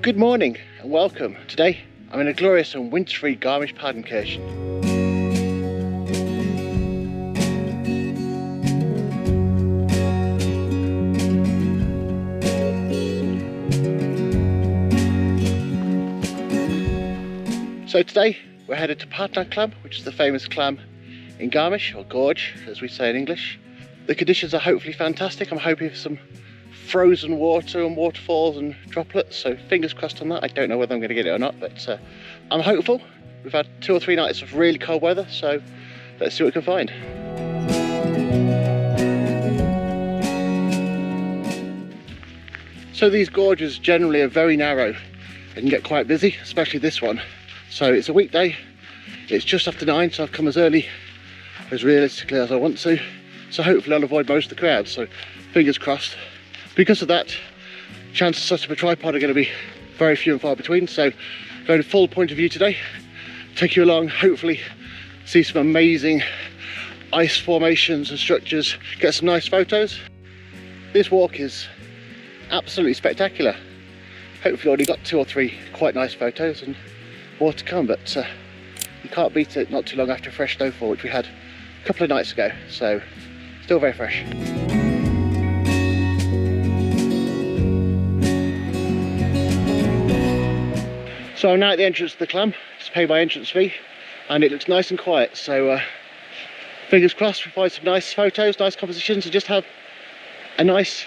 Good morning and welcome. Today I'm in a glorious and winter-free Garmisch Partnachklamm. So today we're headed to Partnachklamm, which is the famous clam in Garmisch, or gorge as we say in English. The conditions are hopefully fantastic. I'm hoping for some frozen water and waterfalls and droplets, so fingers crossed on that. I don't know whether I'm going to get it or not, but I'm hopeful. We've had 2 or 3 nights of really cold weather, so let's see what we can find. So these gorges generally are very narrow and can get quite busy, especially this one. So it's a weekday, it's just after 9, so I've come as early as realistically as I want to, so hopefully I'll avoid most of the crowd, so fingers crossed. Because of that, chances of setting up a tripod are going to be very few and far between, so going full point of view today, take you along, hopefully see some amazing ice formations and structures, get some nice photos. This walk is absolutely spectacular. Hopefully already got 2 or 3 quite nice photos and more to come, but you can't beat it not too long after a fresh snowfall, which we had a couple of nights ago, so still very fresh. So I'm now at the entrance of the clam. It's paid my entrance fee and it looks nice and quiet, so fingers crossed we find some nice photos, nice compositions, and just have a nice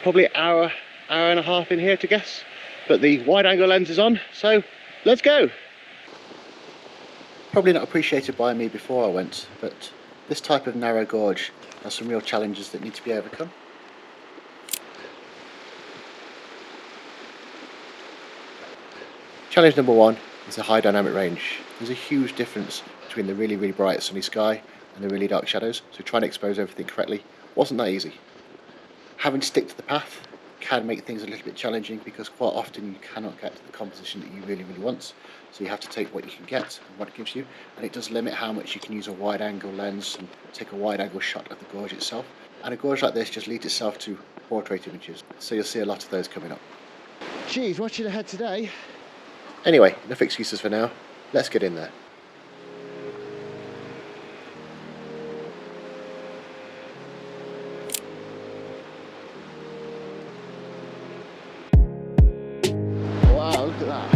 probably hour and a half in here to guess, but the wide angle lens is on, so let's go. Probably not appreciated by me before I went, but this type of narrow gorge has some real challenges that need to be overcome. Challenge number 1 is the high dynamic range. There's a huge difference between the really bright sunny sky and the really dark shadows, so trying to expose everything correctly wasn't that easy. Having to stick to the path can make things a little bit challenging because quite often you cannot get to the composition that you really want, so you have to take what you can get and what it gives you, and it does limit how much you can use a wide angle lens and take a wide angle shot of the gorge itself. And a gorge like this just leads itself to portrait images, so you'll see a lot of those coming up. Geez, watching ahead today. Anyway, enough excuses for now, let's get in there. Wow, look at that.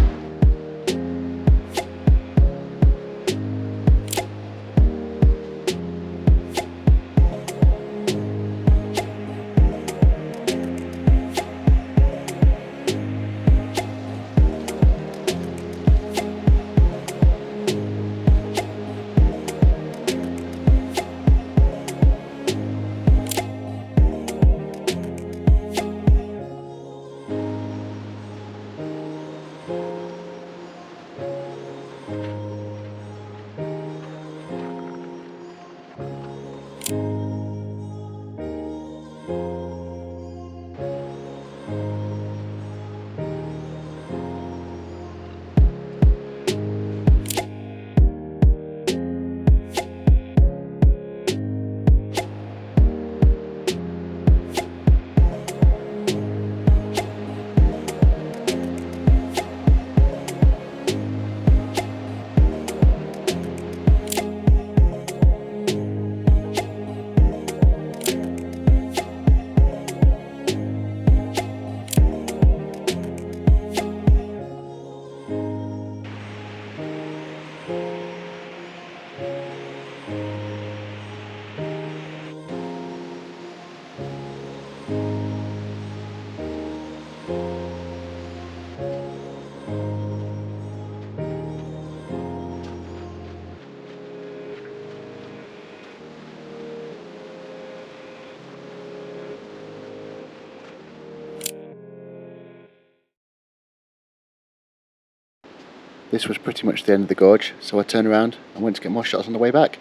This was pretty much the end of the gorge, so I turned around and went to get more shots on the way back.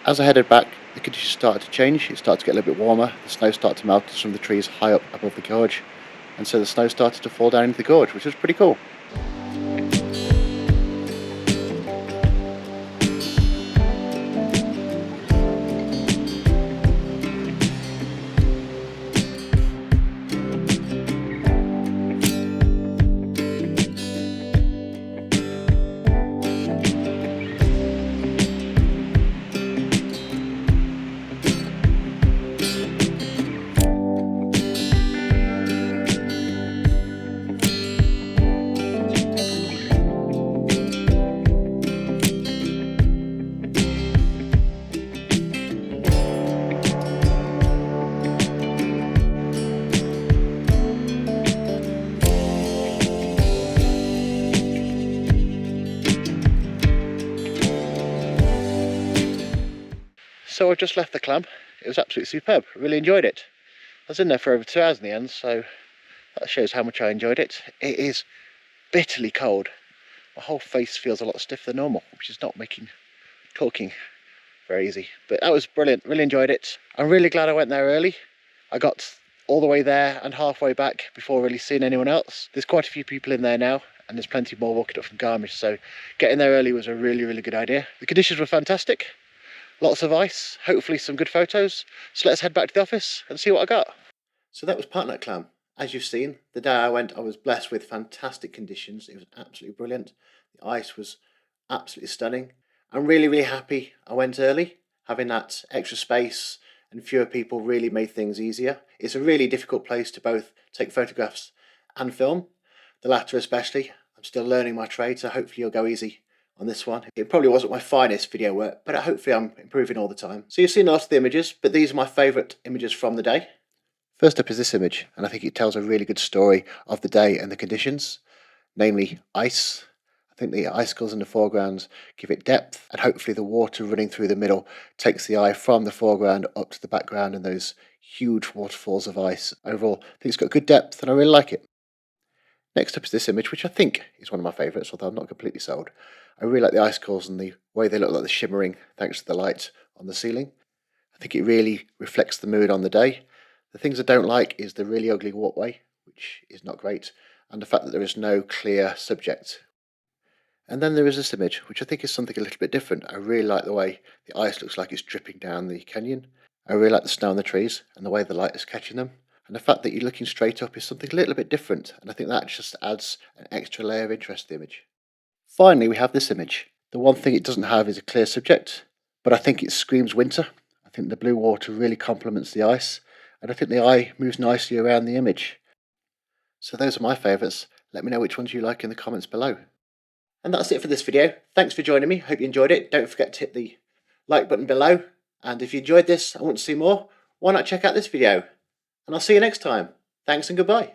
As I headed back, the conditions started to change. It started to get a little bit warmer, the snow started to melt in some of the trees high up above the gorge, and so the snow started to fall down into the gorge, which was pretty cool. So I just left the clam. It was absolutely superb. I really enjoyed it. I was in there for over 2 hours in the end, so that shows how much I enjoyed it. It is bitterly cold. My whole face feels a lot stiffer than normal, which is not making talking very easy. But that was brilliant. Really enjoyed it. I'm really glad I went there early. I got all the way there and halfway back before really seeing anyone else. There's quite a few people in there now, and there's plenty more walking up from Garmisch, so getting there early was a really good idea. The conditions were fantastic. Lots of ice, hopefully some good photos. So let's head back to the office and see what I got. So that was Partnachklamm. As you've seen, the day I went, I was blessed with fantastic conditions. It was absolutely brilliant. The ice was absolutely stunning. I'm really happy I went early. Having that extra space and fewer people really made things easier. It's a really difficult place to both take photographs and film. The latter especially. I'm still learning my trade, so hopefully you'll go easy on this one. It probably wasn't my finest video work, but hopefully I'm improving all the time. So you've seen a lot of the images, but these are my favourite images from the day. First up is this image, and I think it tells a really good story of the day and the conditions, namely ice. I think the icicles in the foreground give it depth, and hopefully the water running through the middle takes the eye from the foreground up to the background and those huge waterfalls of ice. Overall, I think it's got good depth and I really like it. Next up is this image, which I think is one of my favourites, although I'm not completely sold. I really like the icicles and the way they look like they're shimmering thanks to the light on the ceiling. I think it really reflects the mood on the day. The things I don't like is the really ugly walkway, which is not great, and the fact that there is no clear subject. And then there is this image, which I think is something a little bit different. I really like the way the ice looks like it's dripping down the canyon. I really like the snow on the trees and the way the light is catching them. And the fact that you're looking straight up is something a little bit different, and I think that just adds an extra layer of interest to the image. Finally, we have this image. The one thing it doesn't have is a clear subject, but I think it screams winter. I think the blue water really complements the ice, and I think the eye moves nicely around the image. So those are my favourites. Let me know which ones you like in the comments below. And that's it for this video. Thanks for joining me. Hope you enjoyed it. Don't forget to hit the like button below. And if you enjoyed this and want to see more, why not check out this video? And I'll see you next time. Thanks and goodbye.